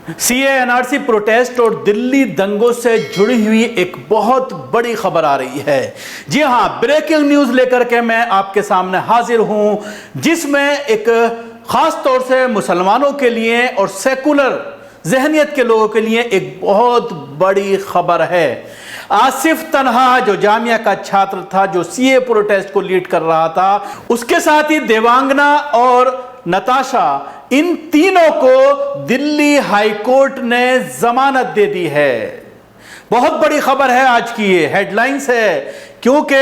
CA NRC protest और दिल्ली दंगों से जुड़ी हुई एक बहुत बड़ी खबर आ रही है। जी हां, ब्रेकिंग न्यूज लेकर के मैं आपके सामने हाजिर हूं, जिसमें एक खास तौर से मुसलमानों के लिए और सेकुलर जहनियत के लोगों के लिए एक बहुत बड़ी खबर है। आसिफ तन्हा जो जामिया का छात्र था, जो सीए प्रोटेस्ट को लीड कर रहा था, उसके साथ ही देवांगना और नताशा, इन तीनों को दिल्ली हाई कोर्ट ने जमानत दे दी है। बहुत बड़ी खबर है आज की, ये हेडलाइंस है, क्योंकि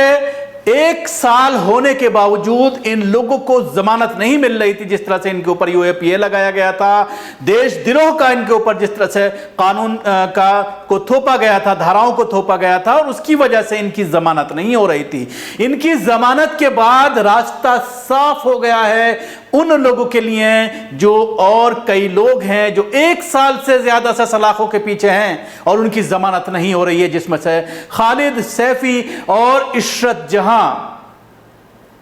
1 साल होने के बावजूद इन लोगों को जमानत नहीं मिल रही थी। जिस तरह से इनके ऊपर यूएपीए लगाया गया था, देशद्रोह का इनके ऊपर जिस तरह से कानून को थोपा गया था, धाराओं को थोपा गया था, और उसकी वजह से इनकी जमानत नहीं हो रही थी। इनकी जमानत के बाद रास्ता साफ हो गया है उन लोगों के लिए जो और कई लोग हैं जो 1 साल से ज्यादा से सलाखों के पीछे हैं और उनकी जमानत नहीं हो रही है, जिसमें से खालिद सैफी और इशरत जहां,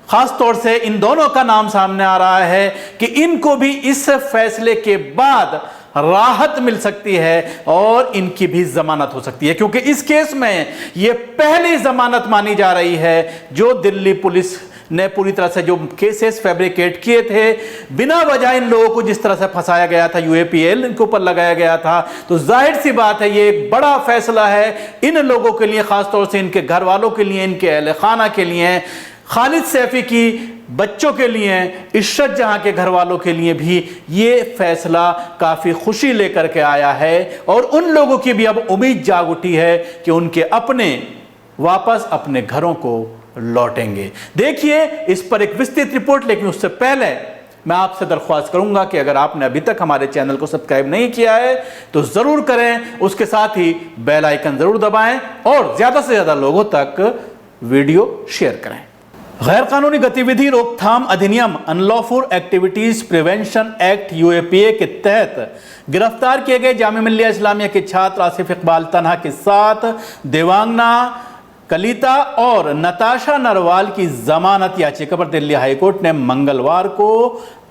खास तौर से इन दोनों का नाम सामने आ रहा है कि इनको भी इस फैसले के बाद राहत मिल सकती है और इनकी भी जमानत हो सकती है, क्योंकि इस केस में यह पहली जमानत मानी जा रही है जो दिल्ली पुलिस ने पूरी तरह से जो केसेस फैब्रिकेट किए थे, बिना वजह इन लोगों को जिस तरह से फंसाया गया था, यूएपीएल इनके ऊपर लगाया गया था। तो जाहिर सी बात है ये एक बड़ा फैसला है इन लोगों के लिए, खासतौर से इनके घर वालों के लिए, इनके अहले खाना के लिए, खालिद सैफी की बच्चों के लिए, इशरत जहां के घर वालों के लिए भी ये फैसला काफी खुशी लेकर के आया है। और उन लोगों की भी अब उम्मीद जाग उठी है कि उनके अपने वापस अपने घरों को लौटेंगे। देखिए इस पर एक विस्तृत रिपोर्ट, लेकिन उससे पहले मैं आपसे दरख्वास्त करूंगा कि अगर आपने अभी तक हमारे चैनल को सब्सक्राइब नहीं किया है तो जरूर करें, उसके साथ ही बेल आइकन जरूर दबाएं और ज्यादा से ज्यादा लोगों तक वीडियो शेयर करें। गैर कानूनी गतिविधि रोकथाम अधिनियम unlawful activities prevention act UAPA के तहत गिरफ्तार किए गए जामिया मिल्लिया इस्लामिया के छात्र आसिफ इकबाल तन्हा के साथ देवांगना, कलिता और नताशा नरवाल की जमानत याचिका पर दिल्ली हाईकोर्ट ने मंगलवार को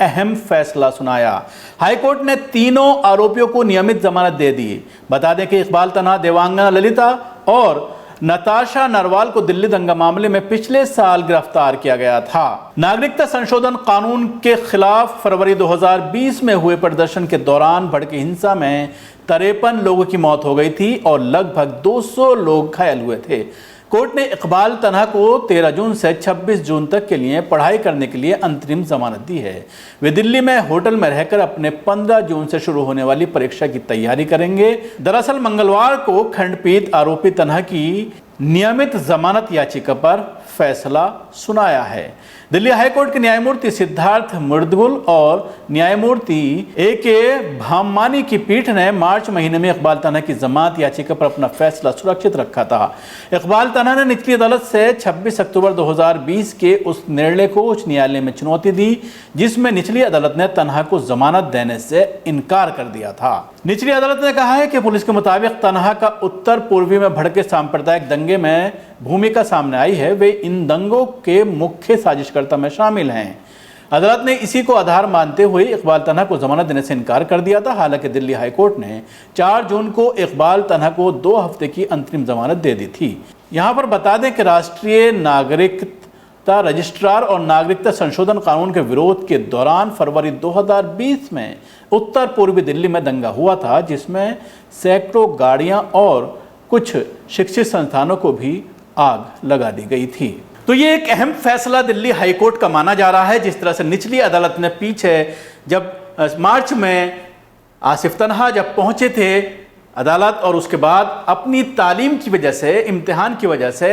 अहम फैसला सुनाया। हाईकोर्ट ने तीनों आरोपियों को नियमित जमानत दे दी। बता दें कि इकबाल तन्हा, देवांगना ललिता और नताशा नरवाल को दिल्ली दंगा मामले में पिछले साल गिरफ्तार किया गया था। नागरिकता संशोधन कानून के खिलाफ फरवरी 2020 में हुए प्रदर्शन के दौरान भड़की हिंसा में 53 लोगों की मौत हो गई थी और लगभग 200 लोग घायल हुए थे। कोर्ट ने इकबाल तन्हा को 13 जून से 26 जून तक के लिए पढ़ाई करने के लिए अंतरिम जमानत दी है। वे दिल्ली में होटल में रहकर अपने 15 जून से शुरू होने वाली परीक्षा की तैयारी करेंगे। दरअसल मंगलवार को खंडपीठ आरोपी तन्हा की नियमित जमानत याचिका पर फैसला सुनाया है। दिल्ली हाईकोर्ट के न्यायमूर्ति सिद्धार्थ मुर्दगुल और न्यायमूर्ति ए.के. भाममानी की पीठ ने मार्च महीने में इकबाल तन्हा की जमानत याचिका पर अपना फैसला सुरक्षित रखा था। इकबाल तन्हा ने निचली अदालत से 26 अक्टूबर 2020 के उस निर्णय को उच्च न्यायालय में चुनौती दी, जिसमें निचली अदालत ने तन्हा को जमानत देने से इनकार कर दिया था। निचली अदालत ने कहा है कि पुलिस के मुताबिक तन्हा का उत्तर पूर्वी में भड़के सांप्रदायिक दंगे में भूमिका सामने आई है। वे इन दंगों के मुख्य साजिशकर्ता में शामिल हैं। अदालत ने इसी को आधार मानते हुए इकबाल तन्हा को जमानत देने से इनकार कर दिया था। हालांकि दिल्ली हाईकोर्ट ने 4 जून को इकबाल तन्हा को 2 हफ्ते की अंतरिम जमानत दे दी थी। यहां पर बता दें कि राष्ट्रीय नागरिकता रजिस्ट्रार और नागरिकता संशोधन कानून के विरोध के दौरान फरवरी 2020 में उत्तर पूर्वी दिल्ली में दंगा हुआ था, जिसमें सैकड़ों गाड़ियां और कुछ शिक्षित संस्थानों को भी आग लगा दी गई थी। तो ये एक अहम फैसला दिल्ली हाईकोर्ट का माना जा रहा है। जिस तरह से निचली अदालत ने पीछे जब मार्च में आसिफ तन्हा जब पहुंचे थे अदालत और उसके बाद अपनी तालीम की वजह से, इम्तिहान की वजह से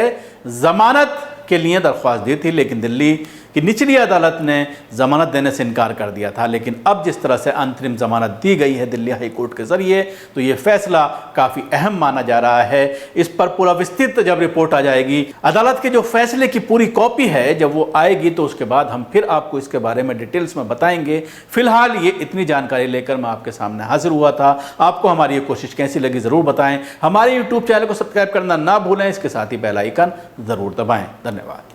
जमानत के लिए दरख्वास्त दी थी, लेकिन दिल्ली की निचली अदालत ने जमानत देने से इनकार कर दिया था। लेकिन अब जिस तरह से अंतरिम जमानत दी गई है दिल्ली हाईकोर्ट के जरिए, तो ये फैसला काफ़ी अहम माना जा रहा है। इस पर पूरा विस्तृत जब रिपोर्ट आ जाएगी, अदालत के जो फैसले की पूरी कॉपी है जब वो आएगी, तो उसके बाद हम फिर आपको इसके बारे में डिटेल्स में बताएंगे। फिलहाल ये इतनी जानकारी लेकर मैं आपके सामने हाजिर हुआ था। आपको हमारी ये कोशिश कैसी लगी ज़रूर बताएं। हमारे यूट्यूब चैनल को सब्सक्राइब करना ना भूलें, इसके साथ ही बेल आइकन ज़रूर दबाएं। धन्यवाद।